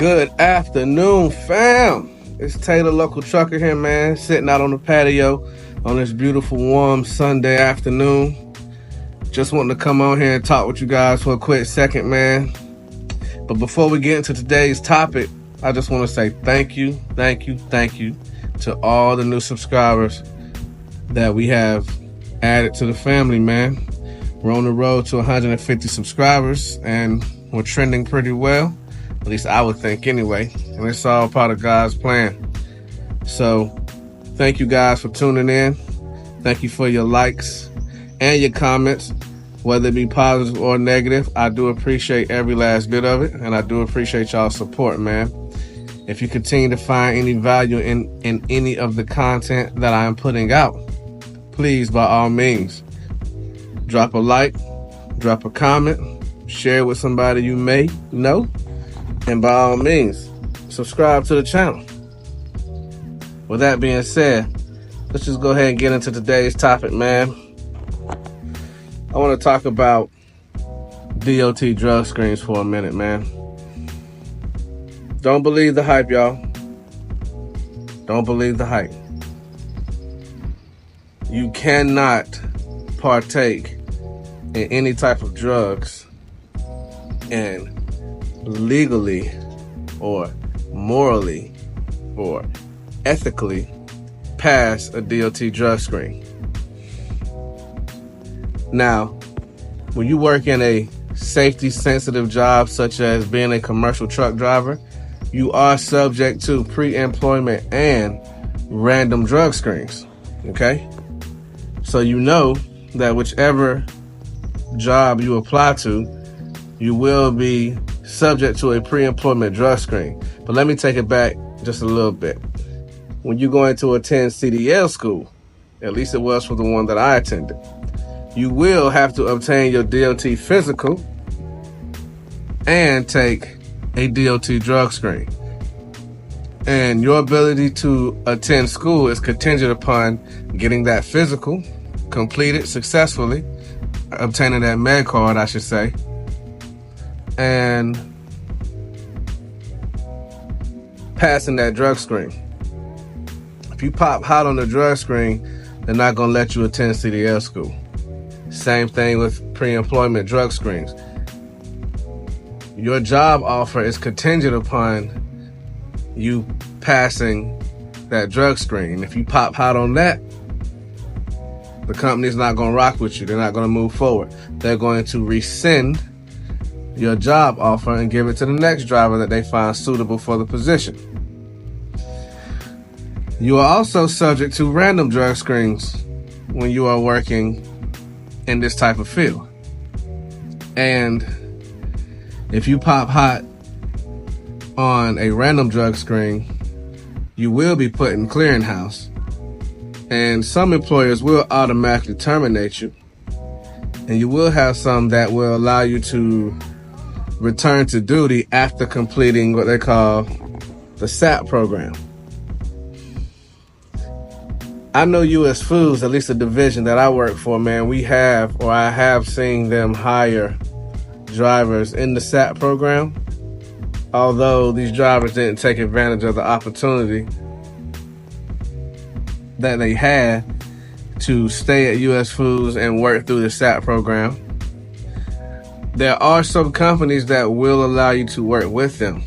Good afternoon, fam. It's Taylor, local trucker here, man, sitting out on the patio on this beautiful, warm Sunday afternoon. Just wanting to come on here and talk with you guys for a quick second, man. But before we get into today's topic, I just want to say thank you to all the new subscribers that we have added to the family, man. We're on the road to 150 subscribers, and we're trending pretty well. At least I would think anyway. And it's all part of God's plan. So thank you guys for tuning in. Thank you for your likes and your comments, whether it be positive or negative. I do appreciate every last bit of it. And I do appreciate y'all's support, man. If you continue to find any value in any of the content that I am putting out, please, by all means, drop a like, drop a comment, share it with somebody you may know. And by all means, subscribe to the channel. With that being said, let's just go ahead and get into today's topic, man. I want to talk about DOT drug screens for a minute, man. Don't believe the hype, y'all. Don't believe the hype. You cannot partake in any type of drugs and legally or morally or ethically pass a DOT drug screen. Now, when you work in a safety sensitive job such as being a commercial truck driver, you are subject to pre-employment and random drug screens. Okay? So you know that whichever job you apply to, you will be subject to a pre-employment drug screen. But let me take it back just a little bit. When you're going to attend CDL school, at least it was for the one that I attended, you will have to obtain your DOT physical and take a DOT drug screen. And your ability to attend school is contingent upon getting that physical completed successfully, obtaining that med card, I should say, and passing that drug screen. If you pop hot on the drug screen, they're not going to let you attend CDL school. Same thing with pre-employment drug screens. Your job offer is contingent upon you passing that drug screen. If you pop hot on that, the company's not going to rock with you. They're not going to move forward. They're going to rescind your job offer and give it to the next driver that they find suitable for the position. You are also subject to random drug screens when you are working in this type of field. And if you pop hot on a random drug screen, you will be put in clearinghouse. And some employers will automatically terminate you. And you will have some that will allow you to return to duty after completing what they call the SAP program. I know US Foods, at least the division that I work for, man, I have seen them hire drivers in the SAP program. Although these drivers didn't take advantage of the opportunity that they had to stay at US Foods and work through the SAP program. There are some companies that will allow you to work with them,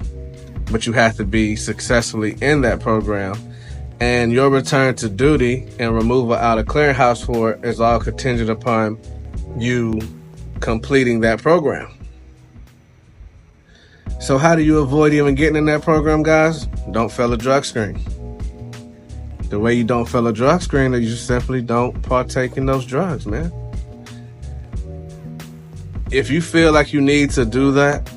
but you have to be successfully in that program. And your return to duty and removal out of clearinghouse for it is all contingent upon you completing that program. So how do you avoid even getting in that program, guys? Don't fail a drug screen. The way you don't fail a drug screen is you simply don't partake in those drugs, man. If you feel like you need to do that,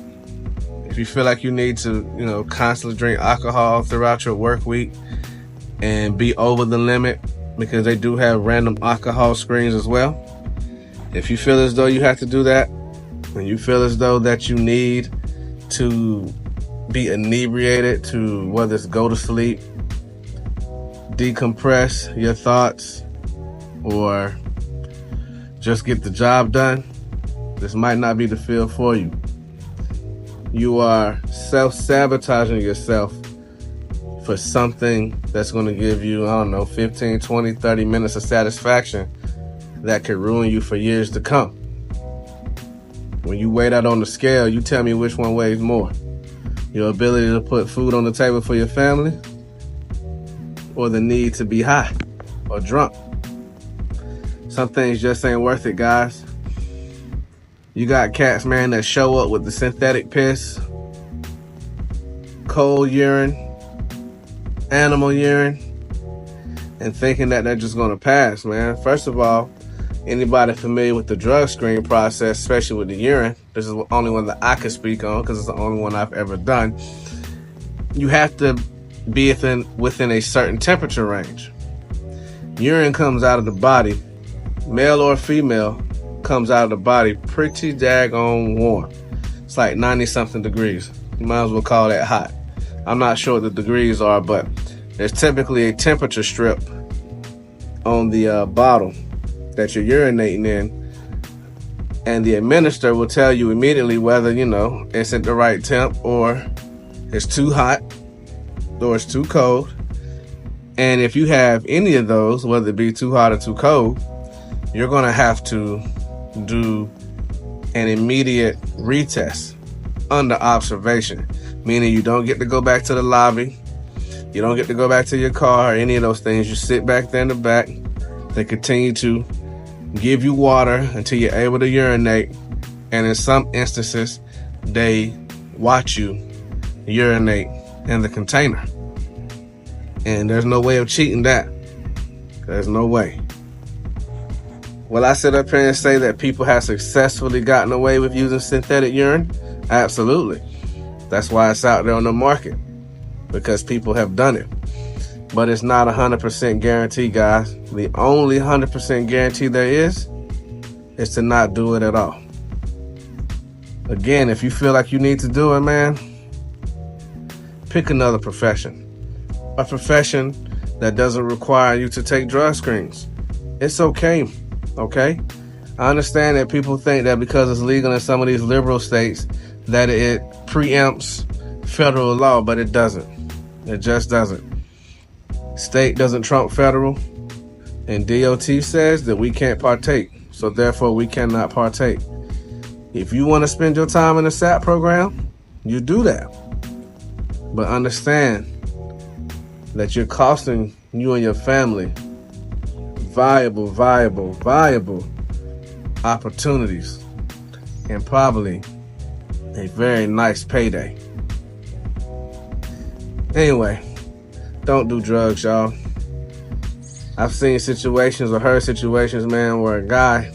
if you feel like you need to, constantly drink alcohol throughout your work week and be over the limit, because they do have random alcohol screens as well. If you feel as though you have to do that, and you feel as though that you need to be inebriated to, whether it's go to sleep, decompress your thoughts, or just get the job done, this might not be the field for you. You are self-sabotaging yourself for something that's going to give you, I don't know, 15, 20, 30 minutes of satisfaction that could ruin you for years to come. When you weigh that on the scale, you tell me which one weighs more. Your ability to put food on the table for your family, or the need to be high or drunk. Some things just ain't worth it, guys. You got cats, man, that show up with the synthetic piss, cold urine, animal urine, and thinking that they're just gonna pass, man. First of all, anybody familiar with the drug screen process, especially with the urine, this is the only one that I can speak on because it's the only one I've ever done. You have to be within a certain temperature range. Urine comes out of the body, male or female, comes out of the body pretty daggone warm. It's like 90 something degrees. You might as well call that hot. I'm not sure what the degrees are, but there's typically a temperature strip on the bottle that you're urinating in, and the administrator will tell you immediately whether, it's at the right temp, or it's too hot, or it's too cold. And if you have any of those, whether it be too hot or too cold, you're going to have to do an immediate retest under observation, meaning you don't get to go back to the lobby, you don't get to go back to your car or any of those things. You sit back there in the back. They continue to give you water until you're able to urinate, and in some instances they watch you urinate in the container, and there's no way of cheating that. There's no way. Will I sit up here and say that people have successfully gotten away with using synthetic urine? Absolutely. That's why it's out there on the market, because people have done it. But it's not 100% guarantee, guys. The only 100% guarantee there is to not do it at all. Again, if you feel like you need to do it, man, pick another profession. A profession that doesn't require you to take drug screens. It's okay, okay? I understand that people think that because it's legal in some of these liberal states that it preempts federal law, but it doesn't. It just doesn't. State doesn't trump federal, and DOT says that we can't partake, so therefore we cannot partake. If you want to spend your time in the SAP program, you do that. But understand that you're costing you and your family viable opportunities, and probably a very nice payday. Anyway, don't do drugs, y'all. I've seen situations or heard situations, man, where a guy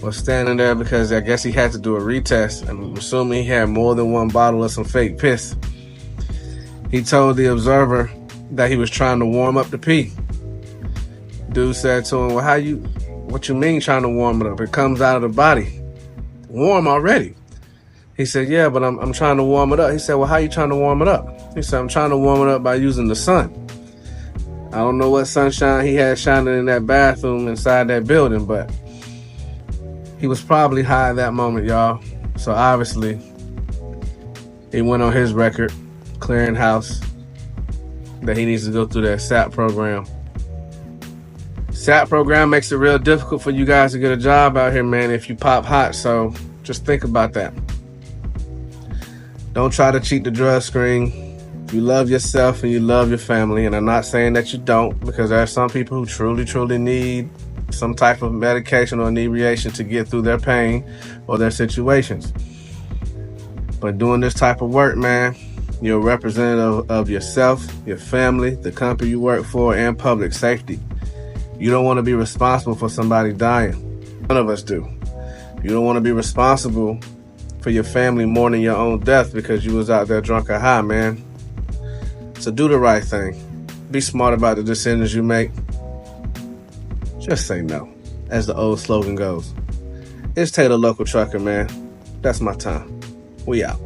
was standing there because I guess he had to do a retest. I'm assuming he had more than one bottle of some fake piss. He told the observer that he was trying to warm up the pee. Dude said to him, well, what you mean trying to warm it up? It comes out of the body warm already. He said, yeah, but I'm trying to warm it up. He said, well, how you trying to warm it up? He said, I'm trying to warm it up by using the sun. I don't know what sunshine he had shining in that bathroom inside that building, but he was probably high at that moment, y'all. So obviously, he went on his record, clearing house, that he needs to go through that SAP program. SAP program makes it real difficult for you guys to get a job out here, man, if you pop hot. So just think about that. Don't try to cheat the drug screen. If you love yourself and you love your family, and I'm not saying that you don't, because there are some people who truly need some type of medication or inebriation to get through their pain or their situations. But doing this type of work, man, you're a representative of yourself, your family, the company you work for, and public safety. You don't want to be responsible for somebody dying. None of us do. You don't want to be responsible for your family mourning your own death because you was out there drunk or high, man. So do the right thing. Be smart about the decisions you make. Just say no, as the old slogan goes. It's Taylor Local Trucker, man. That's my time. We out.